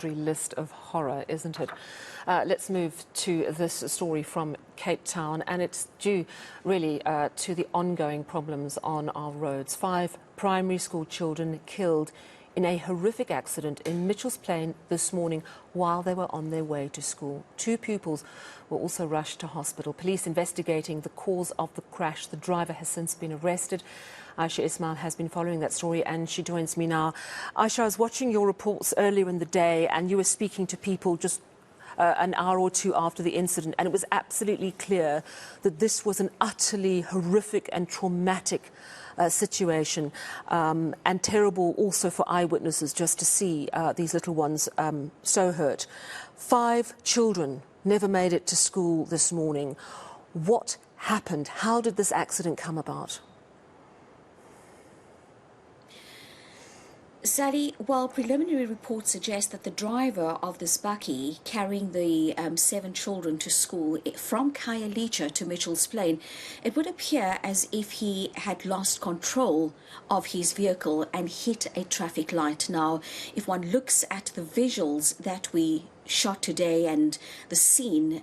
List of horror, isn't it? Let's move to this story from Cape Town, and it's due really to the ongoing problems on our roads. 5 primary school children killed in a horrific accident in Mitchell's Plain this morning while they were on their way to school. 2 pupils were also rushed to hospital. Police investigating the cause of the crash. The driver has since been arrested. Ayesha Ismail has been following that story and she joins me now. Ayesha, I was watching your reports earlier in the day and you were speaking to people just an hour or two after the incident, and it was absolutely clear that this was an utterly horrific and traumatic situation, and terrible also for eyewitnesses just to see these little ones so hurt. 5 children never made it to school this morning. What happened? How did this accident come about? Sally, while preliminary reports suggest that the driver of this bakkie carrying the 7 children to school from Khayelitsha to Mitchell's Plain, it would appear as if he had lost control of his vehicle and hit a traffic light. Now, if one looks at the visuals that we shot today and the scene,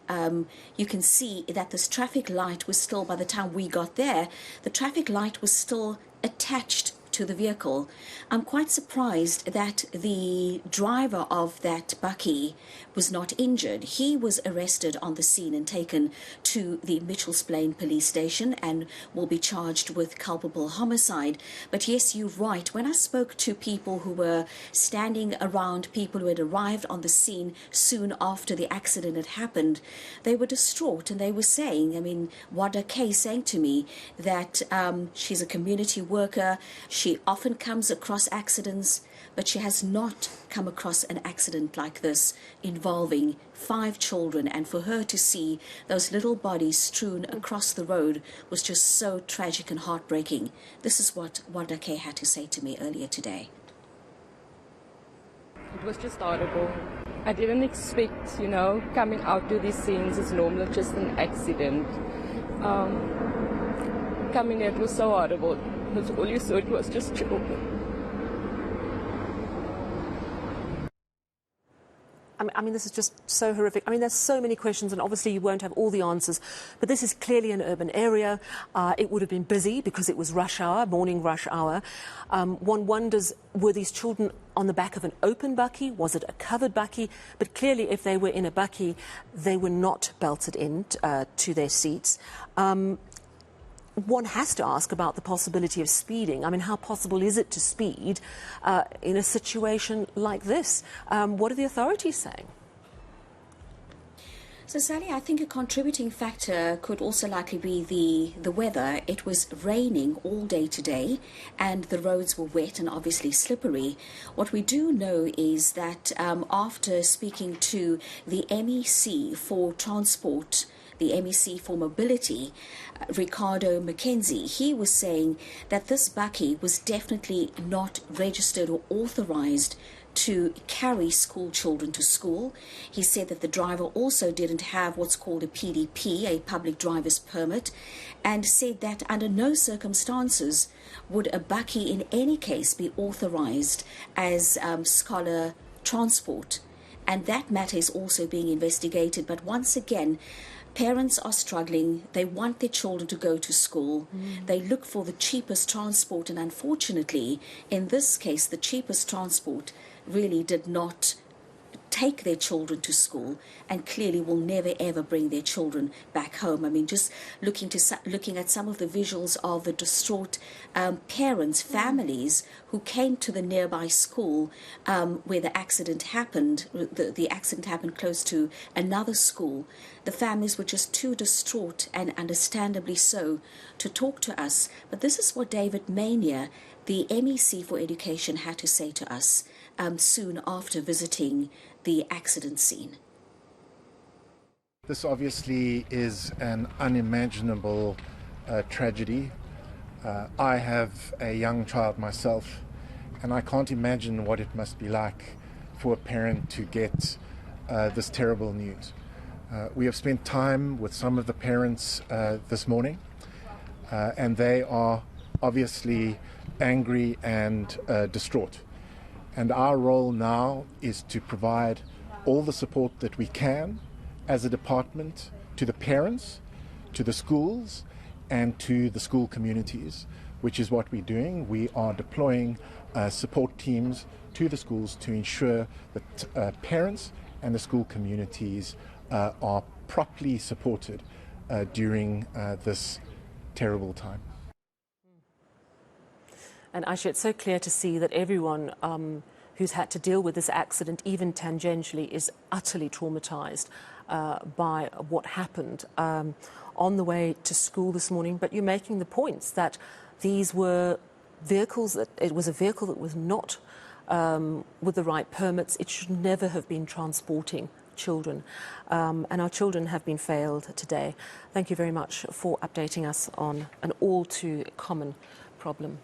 you can see that this traffic light was still, by the time we got there, the traffic light was still attached to the vehicle. I'm quite surprised that the driver of that bakkie was not injured. He was arrested on the scene and taken to the Mitchell's Plain police station and will be charged with culpable homicide. But yes, you're right. When I spoke to people who were standing around, people who had arrived on the scene soon after the accident had happened, they were distraught and they were saying, I mean, Wada Kay saying to me that she's a community worker. She often comes across accidents, but she has not come across an accident like this involving 5 children. And for her to see those little bodies strewn across the road was just so tragic and heartbreaking. This is what Wada Kay had to say to me earlier today. It was just horrible. I didn't expect, coming out to these scenes as normal, just an accident. Coming in, it was so horrible. That's all you saw, it was just children. I mean, this is just so horrific. I mean, there's so many questions, and obviously you won't have all the answers, but this is clearly an urban area. It would have been busy because it was rush hour, morning rush hour. One wonders, were these children on the back of an open bakkie? Was it a covered bakkie? But clearly, if they were in a bakkie, they were not belted in to their seats. One has to ask about the possibility of speeding. I mean, how possible is it to speed in a situation like this? What are the authorities saying? So, Sally, I think a contributing factor could also likely be the weather. It was raining all day today and the roads were wet and obviously slippery. What we do know is that after speaking to the MEC for transport, the MEC for mobility, Ricardo Mackenzie, he was saying that this bakkie was definitely not registered or authorized to carry school children to school. He said that the driver also didn't have what's called a PDP, a public driver's permit, and said that under no circumstances would a bakkie in any case be authorized as scholar transport. And that matter is also being investigated. But once again, parents are struggling. They want their children to go to school. They look for the cheapest transport. And unfortunately, in this case, the cheapest transport really did not take their children to school and clearly will never ever bring their children back home. I mean, just looking at some of the visuals of the distraught parents, families who came to the nearby school where the accident happened. The accident happened close to another school. The families were just too distraught, and understandably so, to talk to us. But this is what David Mania, the MEC for Education, had to say to us soon after visiting the accident scene. This obviously is an unimaginable tragedy. I have a young child myself, and I can't imagine what it must be like for a parent to get this terrible news. We have spent time with some of the parents this morning, and they are obviously angry and distraught. And our role now is to provide all the support that we can as a department to the parents, to the schools, and to the school communities, which is what we're doing. We are deploying support teams to the schools to ensure that parents and the school communities are properly supported during this terrible time. And Ayesha, it's so clear to see that everyone who's had to deal with this accident, even tangentially, is utterly traumatized by what happened on the way to school this morning. But you're making the points that these were vehicles, that it was a vehicle that was not with the right permits. It should never have been transporting children. And our children have been failed today. Thank you very much for updating us on an all too common problem.